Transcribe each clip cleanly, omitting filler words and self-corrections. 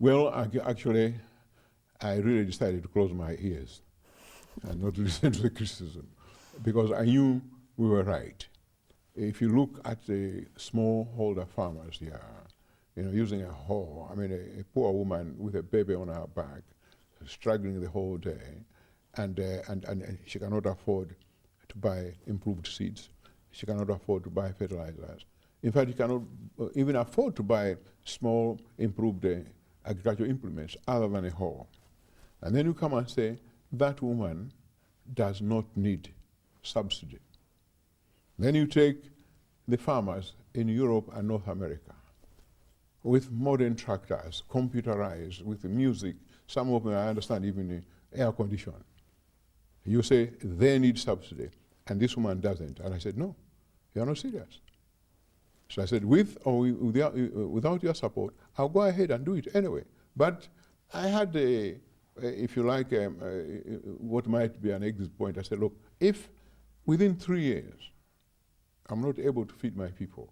Well, actually, I really decided to close my ears and not listen to the criticism, because I knew we were right. If you look at the smallholder farmers here, using a hoe, I mean, a poor woman with a baby on her back, struggling the whole day, and she cannot afford to buy improved seeds. She cannot afford to buy fertilizers. In fact, she cannot even afford to buy small improved agricultural implements other than a hoe. And then you come and say, that woman does not need subsidy. Then you take the farmers in Europe and North America with modern tractors, computerized, with music, some of them I understand even air conditioning. You say they need subsidy, and this woman doesn't. And I said, no, you're not serious. So I said, with or without your support, I'll go ahead and do it anyway. But I had, if you like, what might be an exit point. I said, look, if within 3 years I'm not able to feed my people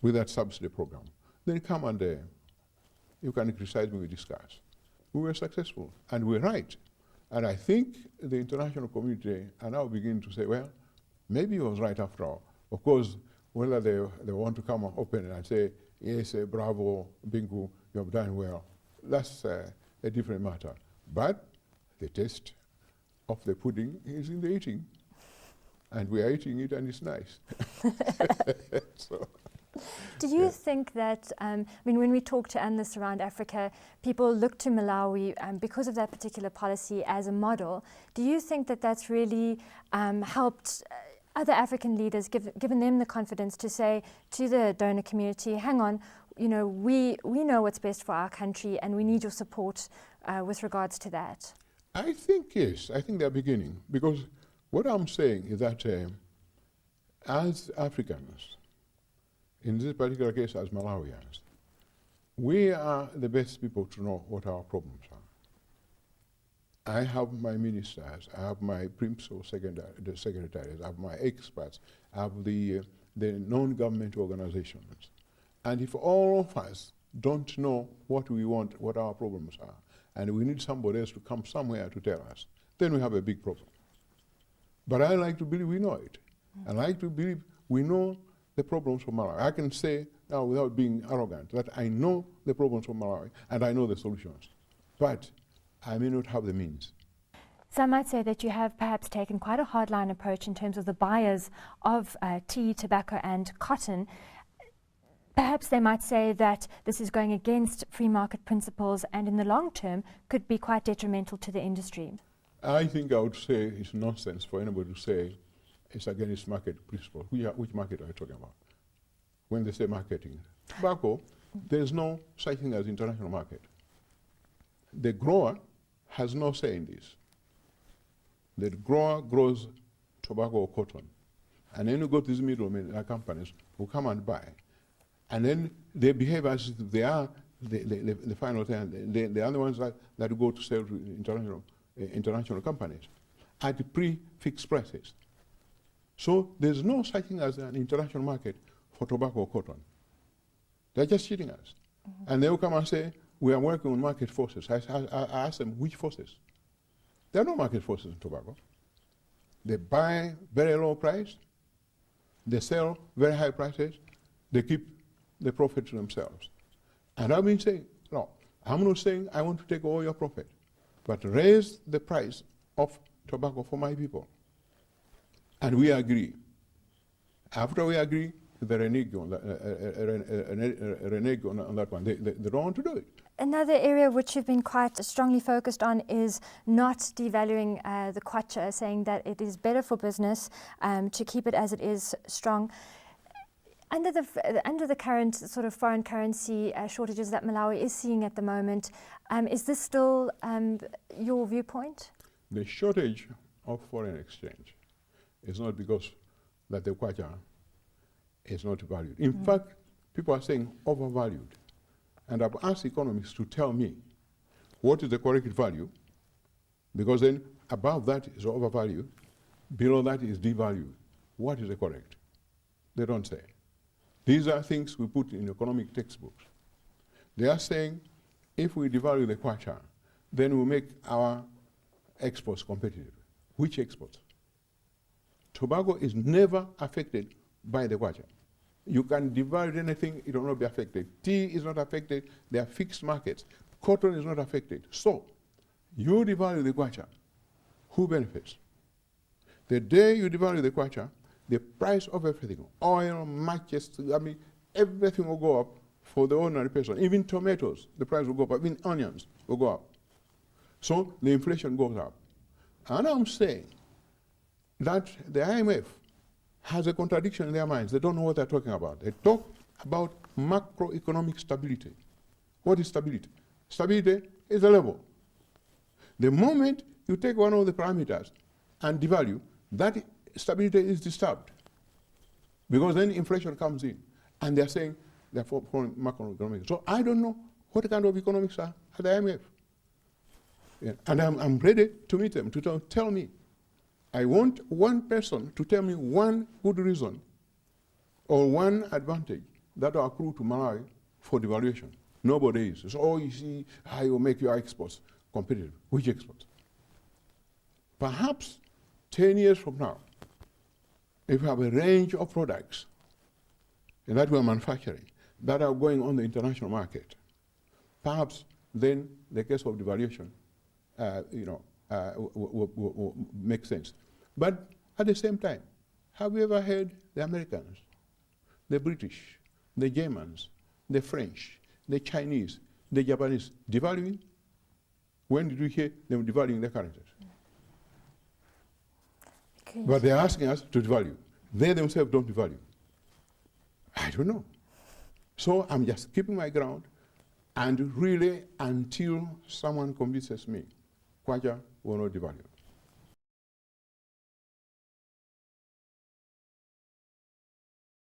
with that subsidy program, then come and you can criticize me, we discuss. We were successful, and we're right. And I think the international community are now beginning to say, well, maybe he was right after all. Of course, whether they want to come open and say, yes, bravo, Bingu, you have done well, that's a different matter. But the taste of the pudding is in the eating. And we are eating it, and it's nice. So. Do you think that, when we talk to analysts around Africa, people look to Malawi because of that particular policy as a model. Do you think that that's really helped other African leaders, given them the confidence to say to the donor community, hang on, we know what's best for our country, and we need your support with regards to that? I think, yes. I think they're beginning. Because what I'm saying is that as Africans, in this particular case as Malawians, we are the best people to know what our problems are. I have my ministers, I have my principal secretaries, I have my experts, I have the non-government organizations. And if all of us don't know what we want, what our problems are, and we need somebody else to come somewhere to tell us, then we have a big problem. But I like to believe we know it. I like to believe we know the problems for Malawi. I can say now without being arrogant that I know the problems for Malawi and I know the solutions, but I may not have the means. Some might say that you have perhaps taken quite a hardline approach in terms of the buyers of tea, tobacco and cotton. Perhaps they might say that this is going against free market principles and in the long term could be quite detrimental to the industry. I think I would say it's nonsense for anybody to say it's against market principles. Which market are you talking about? When they say marketing. Tobacco, there's no such thing as international market. The grower has no say in this. The grower grows tobacco or cotton. And then you go to these middlemen companies who come and buy. And then they behave as if they are the final thing. They are the ones that go to sell to international companies at pre-fixed prices. So there's no such thing as an international market for tobacco or cotton. They're just cheating us. And they will come and say, we are working on market forces. I ask them, which forces? There are no market forces in tobacco. They buy very low price, they sell very high prices, they keep the profit to themselves. And I've been saying, no, I'm not saying I want to take all your profit, but raise the price of tobacco for my people. And we agree. After we agree, they renege on that one. They don't want to do it. Another area which you've been quite strongly focused on is not devaluing the kwacha, saying that it is better for business to keep it as it is strong. Under the current sort of foreign currency shortages that Malawi is seeing at the moment, is this still your viewpoint? The shortage of foreign exchange is not because that the kwacha is not valued. In fact, people are saying overvalued. And I've asked economists to tell me what is the correct value, because then above that is overvalued, below that is devalued. What is the correct? They don't say. These are things we put in economic textbooks. They are saying if we devalue the kwacha, then we make our exports competitive. Which exports? Tobacco is never affected by the kwacha. You can devalue anything, it will not be affected. Tea is not affected, they are fixed markets. Cotton is not affected. So, you devalue the kwacha, who benefits? The day you devalue the kwacha, the price of everything, oil, matches, everything will go up for the ordinary person. Even tomatoes, the price will go up. Even onions will go up. So the inflation goes up. And I'm saying that the IMF has a contradiction in their minds. They don't know what they're talking about. They talk about macroeconomic stability. What is stability? Stability is a level. The moment you take one of the parameters and devalue, that stability is disturbed. Because then inflation comes in. And they're saying they're for macroeconomics. So I don't know what kind of economics are at the IMF. Yeah. And I'm ready to meet them, to tell me. I want one person to tell me one good reason or one advantage that will accrue to Malawi for devaluation. Nobody is. So, you see, I will make your exports competitive. Which exports? Perhaps 10 years from now, if we have a range of products that we are manufacturing that are going on the international market, perhaps then the case of devaluation will make sense. But at the same time, have you ever heard the Americans, the British, the Germans, the French, the Chinese, the Japanese devaluing? When did we hear them devaluing their currencies? Okay. But they're asking us to devalue. They themselves don't devalue. I don't know. So I'm just keeping my ground, and really until someone convinces me, kwacha will not devalue.